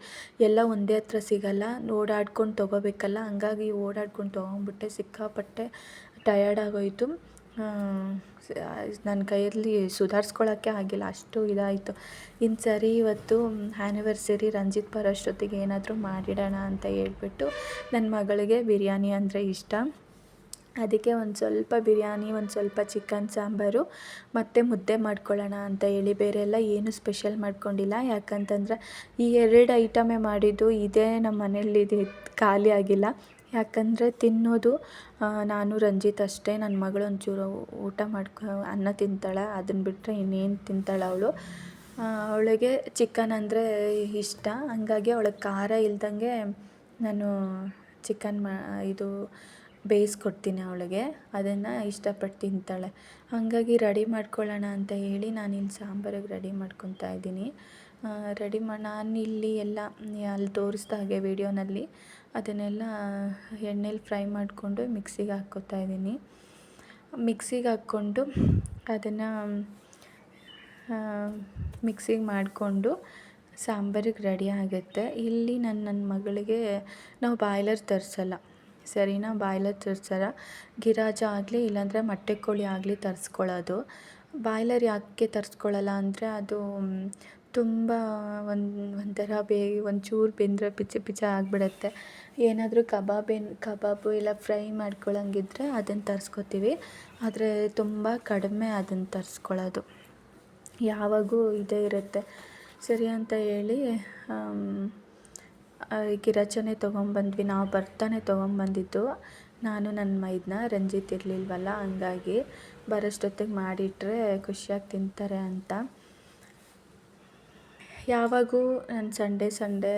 ಎಲ್ಲ ಒಂದೇ ಹತ್ರ ಸಿಗೋಲ್ಲ, ಓಡಾಡ್ಕೊಂಡು ತೊಗೋಬೇಕಲ್ಲ. ಹಂಗಾಗಿ ಓಡಾಡ್ಕೊಂಡು ತೊಗೊಂಡ್ಬಿಟ್ಟೆ. ಸಿಕ್ಕಾಪಟ್ಟೆ ಟಯರ್ಡ್ ಆಗೋಯಿತು. ನನ್ನ ಕೈಯಲ್ಲಿ ಸುಧಾರಿಸ್ಕೊಳ್ಳೋಕ್ಕೆ ಆಗಿಲ್ಲ, ಅಷ್ಟು ಇದಾಯಿತು. ಇನ್ನು ಸರಿ ಇವತ್ತು ಆ್ಯನಿವರ್ಸರಿ, ರಂಜಿತ್ ಬರೋಷ್ಟೊತ್ತಿಗೆ ಏನಾದರೂ ಮಾಡಿಡೋಣ ಅಂತ ಹೇಳ್ಬಿಟ್ಟು, ನನ್ನ ಮಗಳಿಗೆ ಬಿರಿಯಾನಿ ಅಂದರೆ ಇಷ್ಟ. ಅದಕ್ಕೆ ಒಂದು ಸ್ವಲ್ಪ ಬಿರಿಯಾನಿ, ಒಂದು ಸ್ವಲ್ಪ ಚಿಕನ್ ಸಾಂಬಾರು ಮತ್ತು ಮುದ್ದೆ ಮಾಡ್ಕೊಳ್ಳೋಣ ಅಂತ ಹೇಳಿ. ಬೇರೆ ಎಲ್ಲ ಏನು ಸ್ಪೆಷಲ್ ಮಾಡ್ಕೊಂಡಿಲ್ಲ. ಯಾಕಂತಂದರೆ ಈ 2 ಐಟಮೇ ಮಾಡಿದ್ದು. ಇದೇ ನಮ್ಮ ಮನೇಲಿ ಖಾಲಿ ಆಗಿಲ್ಲ. ಯಾಕಂದರೆ ತಿನ್ನೋದು ನಾನು ರಂಜಿತ್ ಅಷ್ಟೇ. ನನ್ನ ಮಗಳು ಒಂಚೂರು ಊಟ ಅನ್ನ ತಿಂತಾಳೆ, ಅದನ್ನು ಬಿಟ್ಟರೆ ಇನ್ನೇನು ತಿಂತಾಳೆ ಅವಳು. ಅವಳಿಗೆ ಚಿಕನ್ ಅಂದರೆ ಇಷ್ಟ. ಹಂಗಾಗಿ ಅವಳಿಗೆ ಖಾರ ಇಲ್ದಂಗೆ ನಾನು ಚಿಕನ್ ಬೇಯಿಸ್ಕೊಡ್ತೀನಿ ಅವಳಿಗೆ, ಅದನ್ನು ಇಷ್ಟಪಟ್ಟು ತಿಂತಾಳೆ. ಹಾಗಾಗಿ ರೆಡಿ ಮಾಡ್ಕೊಳ್ಳೋಣ ಅಂತ ಹೇಳಿ ನಾನಿಲ್ಲಿ ಸಾಂಬಾರಿಗೆ ರೆಡಿ ಮಾಡ್ಕೊತಾ ಇದ್ದೀನಿ. ನಾನಿಲ್ಲಿ ಎಲ್ಲ ಅಲ್ಲಿ ತೋರಿಸ್ದ ಹಾಗೆ ವೀಡಿಯೋನಲ್ಲಿ ಅದನ್ನೆಲ್ಲ ಎಣ್ಣೆಲಿ ಫ್ರೈ ಮಾಡಿಕೊಂಡು ಮಿಕ್ಸಿಗೆ ಹಾಕ್ಕೋತಾ ಇದ್ದೀನಿ. ಮಿಕ್ಸಿಗೆ ಹಾಕ್ಕೊಂಡು ಅದನ್ನು ಮಿಕ್ಸಿಗೆ ಮಾಡಿಕೊಂಡು ಸಾಂಬಾರಿಗೆ ರೆಡಿ ಆಗುತ್ತೆ. ಇಲ್ಲಿ ನನ್ನ ಮಗಳಿಗೆ ನಾವು ಬಾಯ್ಲರ್ ತರಿಸಲ್ಲ, ಸರಿನಾ. ಬಾಯ್ಲರ್ ತರಿಸಲ್ಲ, ಗಿರಾಜ ಆಗಲಿ ಇಲ್ಲಾಂದರೆ ಮೊಟ್ಟೆ ಕೋಳಿ ಆಗಲಿ ತರಿಸ್ಕೊಳ್ಳೋದು. ಬಾಯ್ಲರ್ ಯಾಕೆ ತರಿಸ್ಕೊಳ್ಳಲ್ಲ ಅಂದರೆ ಅದು ತುಂಬ ಒಂಥರ ಒಂಚೂರು ಬೆಂದರೆ ಪಿಚ್ಚ ಪಿಚ್ಚ ಆಗಿಬಿಡತ್ತೆ. ಏನಾದರೂ ಕಬಾಬು ಇಲ್ಲ ಫ್ರೈ ಮಾಡ್ಕೊಳ್ಳೋಂಗಿದ್ರೆ ಅದನ್ನು ತರಿಸ್ಕೊತೀವಿ. ಆದರೆ ತುಂಬ ಕಡಿಮೆ ಅದನ್ನು ತರಿಸ್ಕೊಳ್ಳೋದು, ಯಾವಾಗೂ ಇದೇ ಇರುತ್ತೆ. ಸರಿ ಅಂತ ಹೇಳಿ ಗಿರಾಚನೇ ತೊಗೊಂಬಂದ್ವಿ. ನಾವು ಬರ್ತಾನೆ ತೊಗೊಂಬಂದಿದ್ದು. ನಾನು ನನ್ನ ಮೈದ್ನ, ರಂಜಿತ್ ಇರಲಿಲ್ವಲ್ಲ, ಹಂಗಾಗಿ ಬರೋಷ್ಟೊತ್ತಿಗೆ ಮಾಡಿಟ್ರೆ ಖುಷಿಯಾಗಿ ತಿಂತಾರೆ ಅಂತ. ಯಾವಾಗೂ ನಾನು ಸಂಡೇ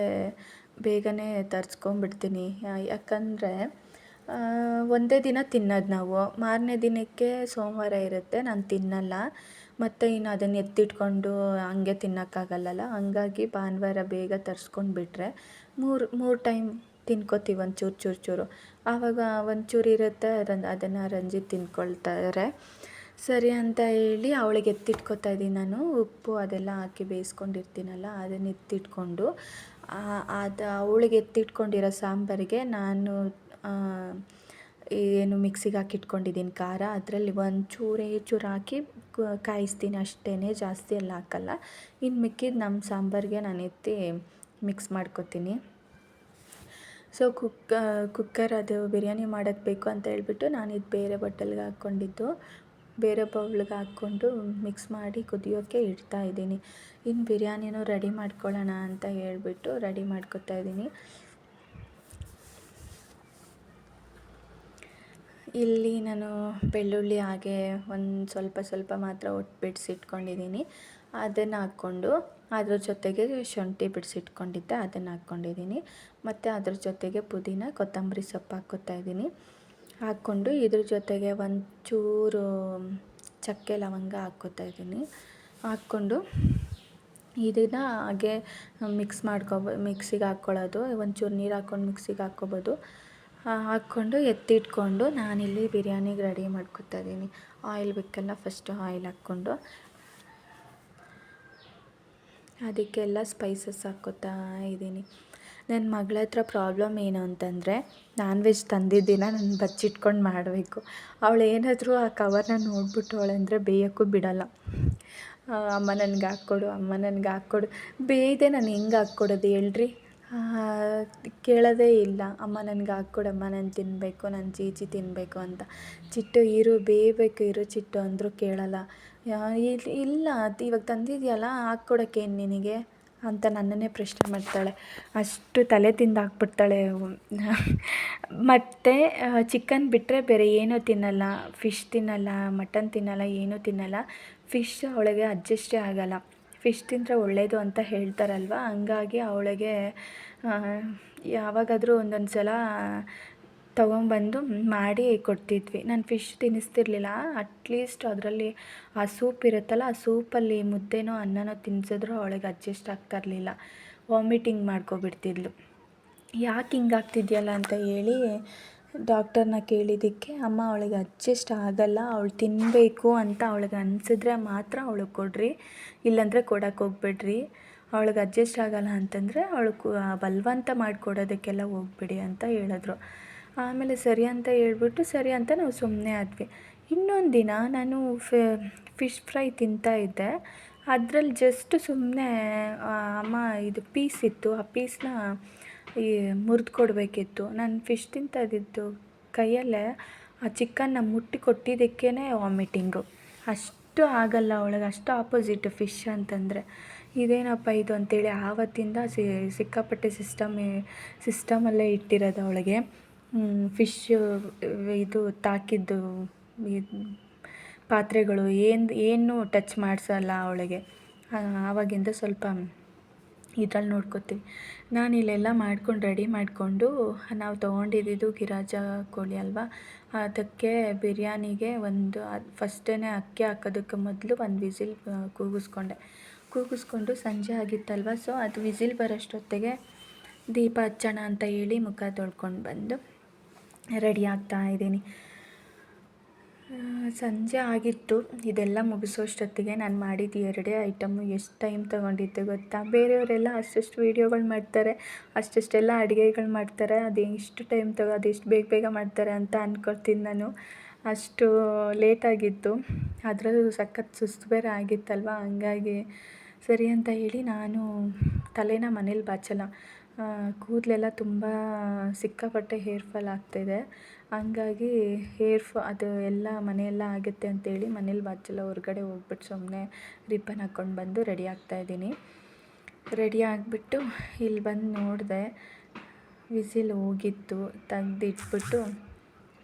ಬೇಗನೆ ತರಿಸ್ಕೊಂಬಿಡ್ತೀನಿ. ಯಾಕಂದರೆ ಒಂದೇ ದಿನ ತಿನ್ನೋದು ನಾವು, ಮಾರನೇ ದಿನಕ್ಕೆ ಸೋಮವಾರ ಇರುತ್ತೆ, ನಾನು ತಿನ್ನಲ್ಲ. ಮತ್ತು ಇನ್ನು ಅದನ್ನು ಎತ್ತಿಟ್ಕೊಂಡು ಹಂಗೆ ತಿನ್ನೋಕ್ಕಾಗಲ್ಲಲ್ಲ. ಹಂಗಾಗಿ ಭಾನುವಾರ ಬೇಗ ತರಿಸ್ಕೊಂಡ್ಬಿಟ್ರೆ ಮೂರು ಟೈಮ್ ತಿನ್ಕೋತೀವಿ, ಒಂದು ಚೂರು. ಆವಾಗ ಒಂಚೂರು ಇರುತ್ತೆ, ಅದನ್ನು ರಂಜಿತ್ ತಿನ್ಕೊಳ್ತಾರೆ. ಸರಿ ಅಂತ ಹೇಳಿ ಅವಳಿಗೆ ಎತ್ತಿಟ್ಕೊತಾ ಇದ್ದೀನಿ ನಾನು. ಉಪ್ಪು ಅದೆಲ್ಲ ಹಾಕಿ ಬೇಯಿಸ್ಕೊಂಡಿರ್ತೀನಲ್ಲ, ಅದನ್ನು ಎತ್ತಿಟ್ಕೊಂಡು ಅವಳಿಗೆ ಎತ್ತಿಟ್ಕೊಂಡಿರೋ ಸಾಂಬಾರಿಗೆ ನಾನು ಏನು ಮಿಕ್ಸಿಗೆ ಹಾಕಿಟ್ಕೊಂಡಿದ್ದೀನಿ ಖಾರ, ಅದರಲ್ಲಿ ಒಂಚೂರೇ ಚೂರು ಹಾಕಿ ಕಾಯಿಸ್ತೀನಿ ಅಷ್ಟೇ, ಜಾಸ್ತಿ ಎಲ್ಲ ಹಾಕಲ್ಲ. ಇನ್ನು ಮಿಕ್ಕಿದ್ದು ನಮ್ಮ ಸಾಂಬಾರಿಗೆ ನಾನು ಎತ್ತಿ ಮಿಕ್ಸ್ ಮಾಡ್ಕೊತೀನಿ. ಸೊ ಕುಕ್ಕರ್ ಅದು ಬಿರಿಯಾನಿ ಮಾಡೋಕ್ಕೆ ಬೇಕು ಅಂತ ಹೇಳ್ಬಿಟ್ಟು ನಾನು ಇದು ಬೇರೆ ಬಟ್ಟಲಿಗೆ ಹಾಕ್ಕೊಂಡಿದ್ದು. ಬೇರೆ ಬೌಲ್ಗೆ ಹಾಕ್ಕೊಂಡು ಮಿಕ್ಸ್ ಮಾಡಿ ಕುದಿಯೋಕ್ಕೆ ಇಡ್ತಾಯಿದ್ದೀನಿ. ಇನ್ನು ಬಿರಿಯಾನಿನೂ ರೆಡಿ ಮಾಡ್ಕೊಳ್ಳೋಣ ಅಂತ ಹೇಳ್ಬಿಟ್ಟು ರೆಡಿ ಮಾಡ್ಕೊತಾ ಇದ್ದೀನಿ. ಇಲ್ಲಿ ನಾನು ಬೆಳ್ಳುಳ್ಳಿ ಹಾಗೆ ಒಂದು ಸ್ವಲ್ಪ ಮಾತ್ರ ಒಟ್ಟು ಬಿಡಿಸಿಟ್ಕೊಂಡಿದ್ದೀನಿ. ಅದನ್ನು ಹಾಕ್ಕೊಂಡು ಅದ್ರ ಜೊತೆಗೆ ಶುಂಠಿ ಬಿಡಿಸಿಟ್ಕೊಂಡಿದ್ದೆ ಅದನ್ನು ಹಾಕ್ಕೊಂಡಿದ್ದೀನಿ. ಮತ್ತು ಅದ್ರ ಜೊತೆಗೆ ಪುದೀನ ಕೊತ್ತಂಬರಿ ಸೊಪ್ಪು ಹಾಕ್ಕೊತಾ ಇದ್ದೀನಿ. ಹಾಕ್ಕೊಂಡು ಇದ್ರ ಜೊತೆಗೆ ಒಂಚೂರು ಚಕ್ಕೆ ಲವಂಗ ಹಾಕ್ಕೊತಾ ಇದ್ದೀನಿ. ಹಾಕ್ಕೊಂಡು ಇದನ್ನು ಹಾಗೆ ಮಿಕ್ಸಿಗೆ ಹಾಕ್ಕೊಳ್ಳೋದು. ಒಂಚೂರು ನೀರು ಹಾಕ್ಕೊಂಡು ಮಿಕ್ಸಿಗೆ ಹಾಕ್ಕೊಬೋದು. ಹಾಕ್ಕೊಂಡು ಎತ್ತಿಟ್ಕೊಂಡು ನಾನಿಲ್ಲಿ ಬಿರಿಯಾನಿಗೆ ರೆಡಿ ಮಾಡ್ಕೊತಾ ಇದ್ದೀನಿ. ಆಯಿಲ್ ಬೇಕಲ್ಲ, ಫಸ್ಟು ಆಯಿಲ್ ಹಾಕ್ಕೊಂಡು ಅದಕ್ಕೆಲ್ಲ ಸ್ಪೈಸಸ್ ಹಾಕ್ಕೊತಾ ಇದ್ದೀನಿ. ನನ್ನ ಮಗಳ ಹತ್ರ ಪ್ರಾಬ್ಲಮ್ ಏನು ಅಂತಂದರೆ, ನಾನ್ ವೆಜ್ ತಂದಿದ್ದಿನ ನಾನು ಬಚ್ಚಿಟ್ಕೊಂಡು ಮಾಡಬೇಕು. ಅವಳು ಏನಾದರೂ ಆ ಕವರ್ನ ನೋಡ್ಬಿಟ್ಟವಳಂದರೆ ಬೇಯೋಕ್ಕೂ ಬಿಡೋಲ್ಲ. ಅಮ್ಮ ನನಗೆ ಹಾಕ್ಕೊಡು, ಅಮ್ಮ ನನಗೆ ಹಾಕ್ಕೊಡು. ಬೇಯದೆ ನಾನು ಹೆಂಗೆ ಹಾಕ್ಕೊಡೋದು ಹೇಳ್ರಿ? ಕೇಳೋದೇ ಇಲ್ಲ. ಅಮ್ಮ ನನಗೆ ಹಾಕ್ಕೊಡಮ್ಮ, ನಾನು ತಿನ್ನಬೇಕು, ನಾನು ಚೀಚಿ ತಿನ್ನಬೇಕು ಅಂತ. ಚಿಟ್ಟು ಬೇಯಬೇಕು ಚಿಟ್ಟು ಅಂದರೂ ಕೇಳಲ್ಲ. ಇಲ್ಲ ಇವಾಗ ತಂದಿದೆಯಲ್ಲ ಹಾಕ್ಕೊಡೋಕ್ಕೇನು ನಿನಗೆ ಅಂತ ನನ್ನನ್ನೇ ಪ್ರಶ್ನೆ ಮಾಡ್ತಾಳೆ. ಅಷ್ಟು ತಲೆ ತಿಂದು ಹಾಕ್ಬಿಡ್ತಾಳೆ. ಮತ್ತು ಚಿಕನ್ ಬಿಟ್ಟರೆ ಬೇರೆ ಏನೂ ತಿನ್ನಲ್ಲ. ಫಿಶ್ ತಿನ್ನಲ್ಲ, ಮಟನ್ ತಿನ್ನಲ್ಲ, ಏನೂ ತಿನ್ನಲ್ಲ. ಫಿಶ್ ಅವಳಿಗೆ ಅಡ್ಜಸ್ಟೇ ಆಗೋಲ್ಲ. ಫಿಶ್ ತಿಂದರೆ ಒಳ್ಳೆಯದು ಅಂತ ಹೇಳ್ತಾರಲ್ವ, ಹಂಗಾಗಿ ಅವಳಿಗೆ ಯಾವಾಗಾದರೂ ಒಂದೊಂದು ಸಲ ತೊಗೊಂಬಂದು ಮಾಡಿ ಕೊಡ್ತಿದ್ವಿ. ನಾನು ಫಿಶ್ ತಿನ್ನಿಸ್ತಿರ್ಲಿಲ್ಲ. ಅಟ್ಲೀಸ್ಟ್ ಅದರಲ್ಲಿ ಆ ಸೂಪ್ ಇರುತ್ತಲ್ಲ, ಆ ಸೂಪಲ್ಲಿ ಮುದ್ದೆನೋ ಅನ್ನನೋ ತಿನ್ಸಿದ್ರು ಅವಳಿಗೆ ಅಡ್ಜಸ್ಟ್ ಆಗ್ತಾಯಿರಲಿಲ್ಲ. ವಾಮಿಟಿಂಗ್ ಮಾಡ್ಕೊಬಿಡ್ತಿದ್ಲು. ಯಾಕೆ ಹಿಂಗೆ ಆಗ್ತಿದೆಯಲ್ಲ ಅಂತ ಹೇಳಿ ಡಾಕ್ಟರ್ನ ಕೇಳಿದ್ದಕ್ಕೆ, ಅಮ್ಮ ಅವಳಿಗೆ ಅಡ್ಜಸ್ಟ್ ಆಗಲ್ಲ, ಅವಳು ತಿನ್ನಬೇಕು ಅಂತ ಅವಳಿಗೆ ಅನಿಸಿದ್ರೆ ಮಾತ್ರ ಅವಳಿಗೆ ಕೊಡ್ರಿ, ಇಲ್ಲಾಂದರೆ ಕೊಡೋಕೆ ಹೋಗ್ಬೇಡ್ರಿ. ಅವಳಿಗೆ ಅಡ್ಜಸ್ಟ್ ಆಗಲ್ಲ ಅಂತಂದರೆ ಅವಳು ಬಲವಂತ ಮಾಡಿಕೊಡೋದಕ್ಕೆಲ್ಲ ಹೋಗ್ಬೇಡಿ ಅಂತ ಹೇಳಿದ್ರು. ಆಮೇಲೆ ಸರಿ ಅಂತ ಹೇಳ್ಬಿಟ್ಟು ಸರಿ ಅಂತ ನಾವು ಸುಮ್ಮನೆ ಆದ್ವಿ. ಇನ್ನೊಂದು ದಿನ ನಾನು ಫಿಶ್ ಫ್ರೈ ತಿಂತಾಯಿದ್ದೆ. ಅದರಲ್ಲಿ ಜಸ್ಟ್ ಸುಮ್ಮನೆ ಅಮ್ಮ ಇದು ಪೀಸ್ ಇತ್ತು, ಆ ಪೀಸ್ನ ಮುರಿದು ಕೊಡಬೇಕಿತ್ತು. ನಾನು ಫಿಶ್ ತಿಂತಾಯಿದ್ದು ಕೈಯಲ್ಲೇ ಆ ಚಿಕನ್ನ ಮುಟ್ಟಿ ಕೊಟ್ಟಿದ್ದಕ್ಕೇ ವಾಮಿಟಿಂಗು. ಅಷ್ಟು ಆಗಲ್ಲ ಅವಳಿಗೆ, ಅಷ್ಟು ಆಪೋಸಿಟ್ ಫಿಶ್ ಅಂತಂದರೆ. ಇದೇನಪ್ಪ ಇದು ಅಂತೇಳಿ ಆವತ್ತಿಂದ ಸಿಕ್ಕಾಪಟ್ಟೆ ಸಿಸ್ಟಮಲ್ಲೇ ಇಟ್ಟಿರೋದು ಅವಳಿಗೆ. ಫಿಶ್ ಇದು ತಾಕಿದ್ದು ಪಾತ್ರೆಗಳು ಏನು ಟಚ್ ಮಾಡಿಸಲ್ಲ ಅವಳಿಗೆ. ಆವಾಗಿಂದ ಸ್ವಲ್ಪ ಇದ್ರಲ್ಲಿ ನೋಡ್ಕೋತೀವಿ. ನಾನು ಇಲ್ಲೆಲ್ಲ ಮಾಡ್ಕೊಂಡು ರೆಡಿ ಮಾಡಿಕೊಂಡು, ನಾವು ತೊಗೊಂಡಿದ್ದು ಗಿರಾಜ ಕೋಳಿ ಅಲ್ವಾ, ಅದಕ್ಕೆ ಬಿರಿಯಾನಿಗೆ ಫಸ್ಟೇ ಅಕ್ಕಿ ಹಾಕೋದಕ್ಕೆ ಮೊದಲು ಒಂದು ವಿಸಿಲ್ ಕೂಗಿಸ್ಕೊಂಡು ಸಂಜೆ ಆಗಿತ್ತಲ್ವ, ಸೊ ಅದು ವಿಸಿಲ್ ಬರೋಷ್ಟೊತ್ತಿಗೆ ದೀಪ ಹಚ್ಚೋಣ ಅಂತ ಹೇಳಿ ಮುಖ ತೊಳ್ಕೊಂಡು ಬಂದು ರೆಡಿ ಆಗ್ತಾ ಇದ್ದೀನಿ. ಸಂಜೆ ಆಗಿತ್ತು. ಇದೆಲ್ಲ ಮುಗಿಸೋಷ್ಟೊತ್ತಿಗೆ ನಾನು ಮಾಡಿದ್ದು 2 ಐಟಮು ಎಷ್ಟು ಟೈಮ್ ತೊಗೊಂಡಿತ್ತು ಗೊತ್ತಾ? ಬೇರೆಯವರೆಲ್ಲ ಅಷ್ಟಷ್ಟು ವೀಡಿಯೋಗಳು ಮಾಡ್ತಾರೆ, ಅಷ್ಟೆಲ್ಲ ಅಡುಗೆಗಳು ಮಾಡ್ತಾರೆ, ಅದು ಎಷ್ಟು ಟೈಮ್ ಅದೆಷ್ಟು ಬೇಗ ಮಾಡ್ತಾರೆ ಅಂತ ಅಂದ್ಕೊಳ್ತೀನಿ ನಾನು. ಅಷ್ಟು ಲೇಟಾಗಿತ್ತು. ಅದರಲ್ಲೂ ಸಖತ್ ಸುಸ್ತು ಬೇರೆ ಆಗಿತ್ತಲ್ವ, ಹಂಗಾಗಿ ಸರಿ ಅಂತ ಹೇಳಿ ನಾನು ತಲೆನ ಮನೇಲಿ ಬಾಚಲ್ಲ. ಕೂದಲೆಲ್ಲ ತುಂಬ ಸಿಕ್ಕಾಪಟ್ಟೆ ಹೇರ್ ಫಾಲ್ ಆಗ್ತಾಯಿದೆ. ಹಂಗಾಗಿ ಅದು ಎಲ್ಲ ಮನೆಯೆಲ್ಲ ಆಗುತ್ತೆ ಅಂತೇಳಿ ಮನೇಲಿ ಬಾಚಲ್ಲ, ಹೊರಗಡೆ ಹೋಗ್ಬಿಟ್ಟು ಸುಮ್ಮನೆ ರಿಬ್ಬನ್ ಹಾಕ್ಕೊಂಡು ಬಂದು ರೆಡಿ ಆಗ್ತಾಯಿದ್ದೀನಿ. ರೆಡಿ ಆಗಿಬಿಟ್ಟು ಇಲ್ಲಿ ಬಂದು ನೋಡಿದೆ, ವಿಸಿಲ್ ಹೋಗಿತ್ತು.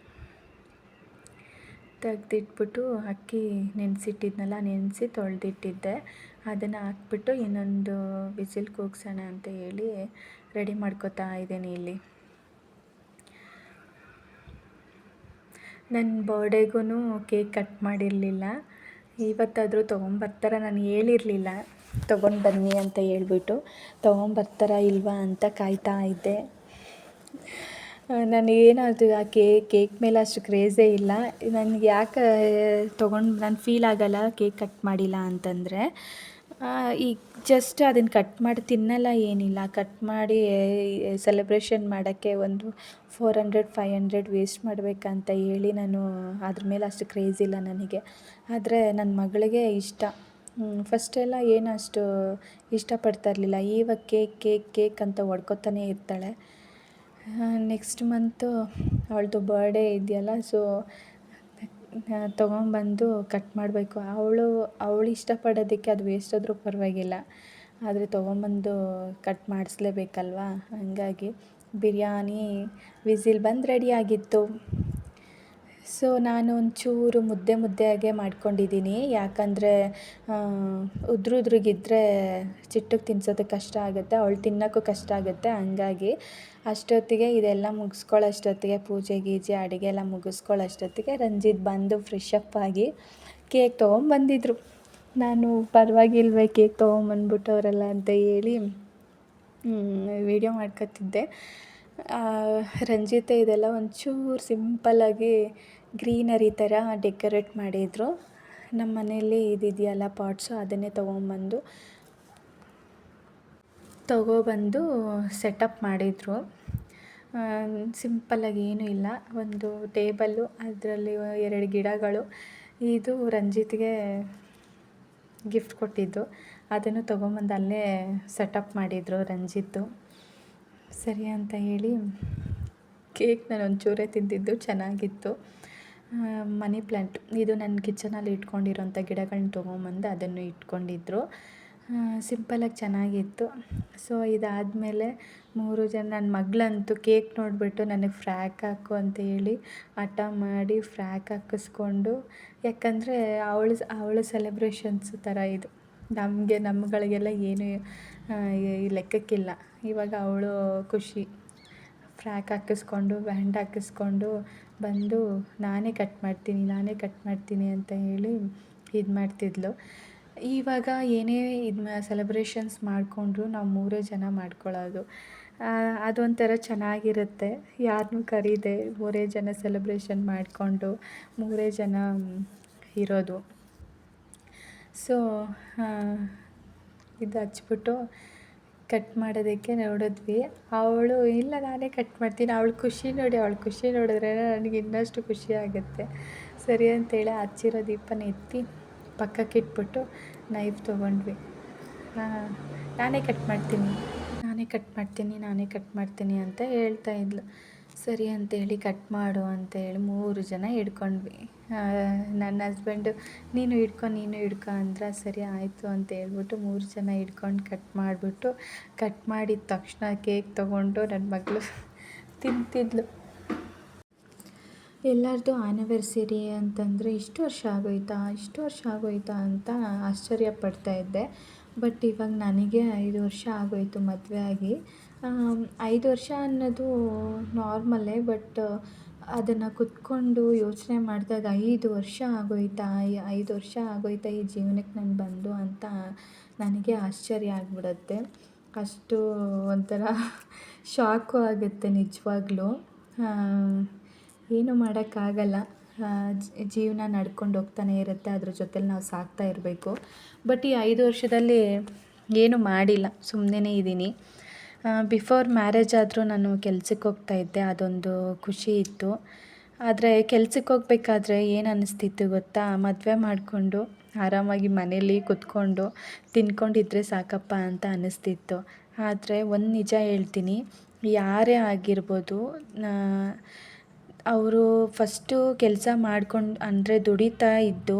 ತೆಗ್ದಿಟ್ಬಿಟ್ಟು ಅಕ್ಕಿ ನೆನೆಸಿ ತೊಳೆದಿಟ್ಟಿದ್ದೆ. ಅದನ್ನು ಹಾಕ್ಬಿಟ್ಟು ಇನ್ನೊಂದು ವಿಸಿಲ್ ಕೂಗ್ಸೋಣ ಅಂತ ಹೇಳಿ ರೆಡಿ ಮಾಡ್ಕೊತಾ ಇದ್ದೀನಿ ಇಲ್ಲಿ. ನನ್ನ ಬರ್ಡೇಗೂ ಕೇಕ್ ಕಟ್ ಮಾಡಿರಲಿಲ್ಲ. ಇವತ್ತಾದರೂ ತೊಗೊಂಬರ್ತಾರ, ನಾನು ಹೇಳಿರಲಿಲ್ಲ ತೊಗೊಂಡು ಬನ್ನಿ ಅಂತ ಹೇಳ್ಬಿಟ್ಟು. ತೊಗೊಂಬರ್ತಾರ ಇಲ್ವಾ ಅಂತ ಕಾಯ್ತಾ ಇದ್ದೆ. ನನಗೇನದು ಆ ಕೇಕ್ ಮೇಲೆ ಅಷ್ಟು ಕ್ರೇಜೇ ಇಲ್ಲ. ನನಗೆ ಯಾಕೆ ನಾನು ಫೀಲ್ ಆಗಲ್ಲ ಕೇಕ್ ಕಟ್ ಮಾಡಿಲ್ಲ ಅಂತಂದರೆ, ಈಗ ಜಸ್ಟ್ ಅದನ್ನು ಕಟ್ ಮಾಡಿ ತಿನ್ನಲ್ಲ, ಏನಿಲ್ಲ. ಕಟ್ ಮಾಡಿ ಸೆಲೆಬ್ರೇಷನ್ ಮಾಡೋಕ್ಕೆ ಒಂದು 400-500 ವೇಸ್ಟ್ ಮಾಡಬೇಕಂತ ಹೇಳಿ ನಾನು ಅದ್ರ ಮೇಲೆ ಅಷ್ಟು ಕ್ರೇಜ್ ಇಲ್ಲ ನನಗೆ. ಆದರೆ ನನ್ನ ಮಗಳಿಗೆ ಇಷ್ಟ. ಫಸ್ಟೆಲ್ಲ ಏನು ಅಷ್ಟು ಇಷ್ಟಪಡ್ತಾ ಇರಲಿಲ್ಲ. ಇವಾಗ ಕೇಕ್ ಅಂತ ಹೊಡ್ಕೊತಾನೆ ಇರ್ತಾಳೆ. ನೆಕ್ಸ್ಟ್ ಮಂತು ಅವಳದು ಬರ್ಡೇ ಇದೆಯಲ್ಲ, ಸೊ ತೊಗೊಂಬಂದು ಕಟ್ ಮಾಡಬೇಕು. ಅವಳು ಇಷ್ಟಪಡೋದಕ್ಕೆ ಅದು ವೇಸ್ಟ್ ಆದರೂ ಪರವಾಗಿಲ್ಲ, ಆದರೆ ತೊಗೊಂಬಂದು ಕಟ್ ಮಾಡಿಸ್ಲೇಬೇಕಲ್ವ. ಹಾಗಾಗಿ ಬಿರಿಯಾನಿ ವಿಸಿಲ್ ಬಂದು ರೆಡಿಯಾಗಿತ್ತು. ಸೊ ನಾನು ಒಂಚೂರು ಮುದ್ದೆಯಾಗೆ ಮಾಡ್ಕೊಂಡಿದ್ದೀನಿ, ಯಾಕಂದರೆ ಉದ್ರುದ್ರಿಗಿದ್ದರೆ ಚಿಟ್ಟಕ್ಕೆ ತಿನ್ಸೋದಕ್ಕೆ ಕಷ್ಟ ಆಗುತ್ತೆ, ಅವಳು ತಿನ್ನೋಕ್ಕೂ ಕಷ್ಟ ಆಗುತ್ತೆ. ಹಂಗಾಗಿ ಅಷ್ಟೊತ್ತಿಗೆ ಇದೆಲ್ಲ ಮುಗಿಸ್ಕೊಳ್ಳೋಷ್ಟೊತ್ತಿಗೆ ಪೂಜೆ ಗೀಜೆ ಅಡುಗೆ ಎಲ್ಲ ಮುಗಿಸ್ಕೊಳ್ಳೋಷ್ಟೊತ್ತಿಗೆ ರಂಜಿತ್ ಬಂದು ಫ್ರೆಶ್ ಅಪ್ ಆಗಿ ಕೇಕ್ ತೊಗೊಂಬಂದಿದ್ರು. ನಾನು ಪರವಾಗಿಲ್ವೇ ಕೇಕ್ ತೊಗೊಂಬಂದ್ಬಿಟ್ಟವರಲ್ಲ ಅಂತ ಹೇಳಿ ವೀಡಿಯೋ ಮಾಡ್ಕೊತಿದ್ದೆ. ರಂಜಿತ್ ಇದೆಲ್ಲ ಒಂಚೂರು ಸಿಂಪಲ್ಲಾಗಿ ಗ್ರೀನರಿ ಥರ ಡೆಕೋರೇಟ್ ಮಾಡಿದರು. ನಮ್ಮ ಮನೆಯಲ್ಲಿ ಇದಿದೆಯಲ್ಲ ಪಾಟ್ಸು, ಅದನ್ನೇ ತೊಗೊಬಂದು ಸೆಟಪ್ ಮಾಡಿದರು. ಸಿಂಪಲ್ಲಾಗಿ ಏನೂ ಇಲ್ಲ, ಒಂದು ಟೇಬಲ್ಲು, ಅದರಲ್ಲಿ 2 ಗಿಡಗಳು. ಇದು ರಂಜಿತ್ಗೆ ಗಿಫ್ಟ್ ಕೊಟ್ಟಿದ್ದು, ಅದನ್ನು ತೊಗೊಂಬಂದು ಅಲ್ಲೇ ಸೆಟಪ್ ಮಾಡಿದರು ರಂಜಿತ್ತು. ಸರಿ ಅಂತ ಹೇಳಿ ಕೇಕ್ ನಾನು ಒಂಚೂರೇ ತಿಂದಿದ್ದು, ಚೆನ್ನಾಗಿತ್ತು. ಮನಿ ಪ್ಲ್ಯಾಂಟ್, ಇದು ನನ್ನ ಕಿಚನಲ್ಲಿ ಇಟ್ಕೊಂಡಿರೋಂಥ ಗಿಡಗಳನ್ನ ತೊಗೊಂಬಂದು ಅದನ್ನು ಇಟ್ಕೊಂಡಿದ್ರು. ಸಿಂಪಲಾಗಿ ಚೆನ್ನಾಗಿತ್ತು. ಸೊ ಇದಾದಮೇಲೆ 3 ಜನ, ನನ್ನ ಮಗಳಂತೂ ಕೇಕ್ ನೋಡಿಬಿಟ್ಟು ನನಗೆ ಫ್ರಾಕ್ ಹಾಕು ಅಂತ ಹೇಳಿ ಹಠ ಮಾಡಿ ಫ್ರಾಕ್ ಹಾಕಿಸ್ಕೊಂಡು, ಯಾಕಂದರೆ ಅವಳು ಸೆಲೆಬ್ರೇಷನ್ಸ್ ಥರ ಇದು. ನಮ್ಮಗಳಿಗೆಲ್ಲ ಏನು ಲೆಕ್ಕಕ್ಕಿಲ್ಲ. ಇವಾಗ ಅವಳು ಖುಷಿ, ಫ್ರಾಕ್ ಹಾಕಿಸ್ಕೊಂಡು ಬ್ಯಾಂಡ್ ಹಾಕಿಸ್ಕೊಂಡು ಬಂದು ನಾನೇ ಕಟ್ ಮಾಡ್ತೀನಿ ಅಂತ ಹೇಳಿ ಇದು ಮಾಡ್ತಿದ್ಲು. ಇವಾಗ ಏನೇ ಸೆಲೆಬ್ರೇಷನ್ಸ್ ಮಾಡಿಕೊಂಡ್ರು ನಾವು 3 ಜನ ಮಾಡ್ಕೊಳ್ಳೋದು, ಅದೊಂಥರ ಚೆನ್ನಾಗಿರುತ್ತೆ. ಯಾರನ್ನೂ ಕರೀದೆ 3 ಜನ ಸೆಲೆಬ್ರೇಷನ್ ಮಾಡಿಕೊಂಡು 3 ಜನ ಇರೋದು. ಸೊ ಇದು ಹಚ್ಬಿಟ್ಟು ಕಟ್ ಮಾಡೋದಕ್ಕೆ ನೋಡಿದ್ವಿ. ಅವಳು ಇಲ್ಲ ನಾನೇ ಕಟ್ ಮಾಡ್ತೀನಿ, ಅವಳ ಖುಷಿ ನೋಡಿದ್ರೆ ನನಗೆ ಇನ್ನಷ್ಟು ಖುಷಿ ಆಗುತ್ತೆ. ಸರಿ ಅಂತೇಳಿ ಹಚ್ಚಿರೋ ದೀಪನ ಎತ್ತಿ ಪಕ್ಕಕ್ಕೆ ಇಟ್ಬಿಟ್ಟು ನೈಫ್ ತೊಗೊಂಡ್ವಿ. ನಾನೇ ಕಟ್ ಮಾಡ್ತೀನಿ ಅಂತ ಹೇಳ್ತಾ ಇದ್ಲು. ಸರಿ ಅಂತೇಳಿ ಕಟ್ ಮಾಡು ಅಂತೇಳಿ 3 ಜನ ಹಿಡ್ಕೊಂಡ್ವಿ. ನನ್ನ ಹಸ್ಬೆಂಡು ನೀನು ಹಿಡ್ಕೊ ಅಂದ್ರೆ ಸರಿ ಆಯಿತು ಅಂತ ಹೇಳ್ಬಿಟ್ಟು 3 ಜನ ಹಿಡ್ಕೊಂಡು ಕಟ್ ಮಾಡಿದ ತಕ್ಷಣ ಕೇಕ್ ತೊಗೊಂಡು ನನ್ನ ಮಗಳು ತಿಂತಿದ್ಲು. ಎಲ್ಲರದ್ದು ಆ್ಯನಿವರ್ಸರಿ ಅಂತಂದರೆ ಇಷ್ಟು ವರ್ಷ ಆಗೋಯ್ತಾ ಅಂತ ಆಶ್ಚರ್ಯ ಪಡ್ತಾಯಿದ್ದೆ. ಬಟ್ ಇವಾಗ ನನಗೆ 5 ವರ್ಷ ಆಗೋಯಿತು ಮದುವೆ ಆಗಿ. 5 ವರ್ಷ ಅನ್ನೋದು ನಾರ್ಮಲ್ಲೇ, ಬಟ್ ಅದನ್ನು ಕೂತ್ಕೊಂಡು ಯೋಚನೆ ಮಾಡಿದಾಗ 5 ವರ್ಷ ಆಗೋಯ್ತಾ ಈ ಜೀವನಕ್ಕೆ ನಾನು ಬಂದು ಅಂತ ನನಗೆ ಆಶ್ಚರ್ಯ ಆಗಿಬಿಡುತ್ತೆ. ಅಷ್ಟು ಒಂಥರ ಶಾಕು ಆಗುತ್ತೆ ನಿಜವಾಗ್ಲೂ. ಏನೂ ಮಾಡೋಕ್ಕಾಗಲ್ಲ, ಜೀವನ ನಡ್ಕೊಂಡು ಹೋಗ್ತಾನೆ ಇರುತ್ತೆ, ಅದ್ರ ಜೊತೆಲಿ ನಾವು ಸಾಕ್ತಾ ಇರಬೇಕು. ಬಟ್ ಈ 5 ವರ್ಷದಲ್ಲಿ ಏನೂ ಮಾಡಿಲ್ಲ, ಸುಮ್ಮನೆ ಇದ್ದೀನಿ. ಬಿಫೋರ್ ಮ್ಯಾರೇಜ್ ಆದರೂ ನಾನು ಕೆಲ್ಸಕ್ಕೆ ಹೋಗ್ತಾಯಿದ್ದೆ, ಅದೊಂದು ಖುಷಿ ಇತ್ತು. ಆದರೆ ಕೆಲ್ಸಕ್ಕೆ ಹೋಗ್ಬೇಕಾದ್ರೆ ಏನು ಅನ್ನಿಸ್ತಿತ್ತು ಗೊತ್ತಾ, ಮದುವೆ ಮಾಡಿಕೊಂಡು ಆರಾಮಾಗಿ ಮನೇಲಿ ಕೂತ್ಕೊಂಡು ತಿನ್ಕೊಂಡಿದ್ರೆ ಸಾಕಪ್ಪ ಅಂತ ಅನ್ನಿಸ್ತಿತ್ತು. ಆದರೆ ಒಂದು ನಿಜ ಹೇಳ್ತೀನಿ, ಯಾರೇ ಆಗಿರ್ಬೋದು, ಅವರು ಫಸ್ಟು ಕೆಲಸ ಮಾಡ್ಕೊಂಡು ಅಂದರೆ ದುಡಿತಾ ಇದ್ದು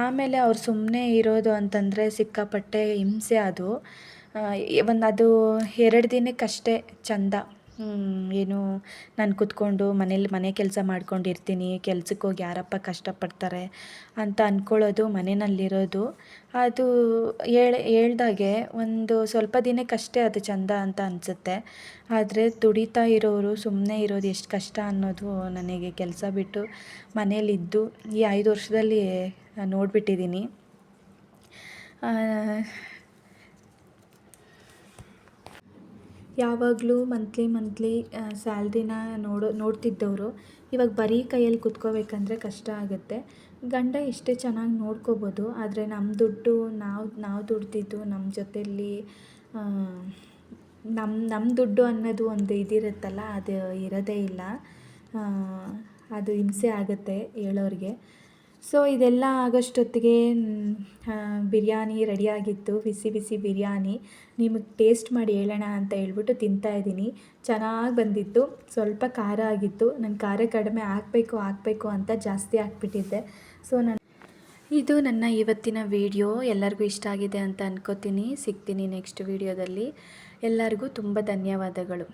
ಆಮೇಲೆ ಅವ್ರು ಸುಮ್ಮನೆ ಇರೋದು ಅಂತಂದರೆ ಸಿಕ್ಕಾಪಟ್ಟೆ ಹಿಂಸೆ ಅದು. ಅದು 2 ದಿನಕ್ಕಷ್ಟೇ ಚಂದ. ಏನು ನಾನು ಕೂತ್ಕೊಂಡು ಮನೆ ಕೆಲಸ ಮಾಡ್ಕೊಂಡಿರ್ತೀನಿ, ಕೆಲ್ಸಕ್ಕೆ ಹೋಗಿ ಯಾರಪ್ಪ ಕಷ್ಟಪಡ್ತಾರೆ ಅಂತ ಅಂದ್ಕೊಳ್ಳೋದು ಮನೆಯಲ್ಲಿರೋದು. ಅದು ಹೇಳ್ದಾಗೆ ಒಂದು ಸ್ವಲ್ಪ ದಿನಕ್ಕಷ್ಟೇ ಅದು ಚಂದ ಅಂತ ಅನಿಸುತ್ತೆ. ಆದರೆ ದುಡಿತಾ ಇರೋರು ಸುಮ್ಮನೆ ಇರೋದು ಎಷ್ಟು ಕಷ್ಟ ಅನ್ನೋದು ನನಗೆ ಕೆಲಸ ಬಿಟ್ಟು ಮನೇಲಿದ್ದು ಈ 5 ವರ್ಷದಲ್ಲಿ ನೋಡಿಬಿಟ್ಟಿದ್ದೀನಿ. ಯಾವಾಗಲೂ ಮಂತ್ಲಿ ಸ್ಯಾಲ್ರಿನ ನೋಡ್ತಿದ್ದವರು ಇವಾಗ ಬರೀ ಕೈಯಲ್ಲಿ ಕೂತ್ಕೋಬೇಕಂದ್ರೆ ಕಷ್ಟ ಆಗುತ್ತೆ. ಗಂಡ ಎಷ್ಟೇ ಚೆನ್ನಾಗಿ ನೋಡ್ಕೋಬೋದು, ಆದರೆ ನಮ್ಮ ದುಡ್ಡು ನಾವು ದುಡ್ದಿದ್ದು ನಮ್ಮ ಜೊತೆಯಲ್ಲಿ ನಮ್ಮ ದುಡ್ಡು ಅನ್ನೋದು ಒಂದು ಇದಿರುತ್ತಲ್ಲ, ಅದು ಇರೋದೇ ಇಲ್ಲ. ಅದು ಹಿಂಸೆ ಆಗುತ್ತೆ ಹೇಳೋರಿಗೆ. ಸೊ ಇದೆಲ್ಲ ಆಗೋಷ್ಟೊತ್ತಿಗೆ ಬಿರಿಯಾನಿ ರೆಡಿಯಾಗಿತ್ತು. ಬಿಸಿ ಬಿಸಿ ಬಿರಿಯಾನಿ ನಿಮಗೆ ಟೇಸ್ಟ್ ಮಾಡಿ ಹೇಳೋಣ ಅಂತ ಹೇಳ್ಬಿಟ್ಟು ತಿಂತಾಯಿದ್ದೀನಿ. ಚೆನ್ನಾಗಿ ಬಂದಿತ್ತು. ಸ್ವಲ್ಪ ಖಾರ ಆಗಿತ್ತು. ನಾನು ಖಾರ ಕಡಿಮೆ ಹಾಕಬೇಕು ಅಂತ ಜಾಸ್ತಿ ಹಾಕ್ಬಿಟ್ಟಿದ್ದೆ. ಸೊ ಇದು ನನ್ನ ಇವತ್ತಿನ ವಿಡಿಯೋ. ಎಲ್ಲರಿಗೂ ಇಷ್ಟ ಆಗಿದೆ ಅಂತ ಅಂದ್ಕೋತೀನಿ. ಸಿಗ್ತೀನಿ ನೆಕ್ಸ್ಟ್ ವಿಡಿಯೋದಲ್ಲಿ. ಎಲ್ಲರಿಗೂ ತುಂಬ ಧನ್ಯವಾದಗಳು.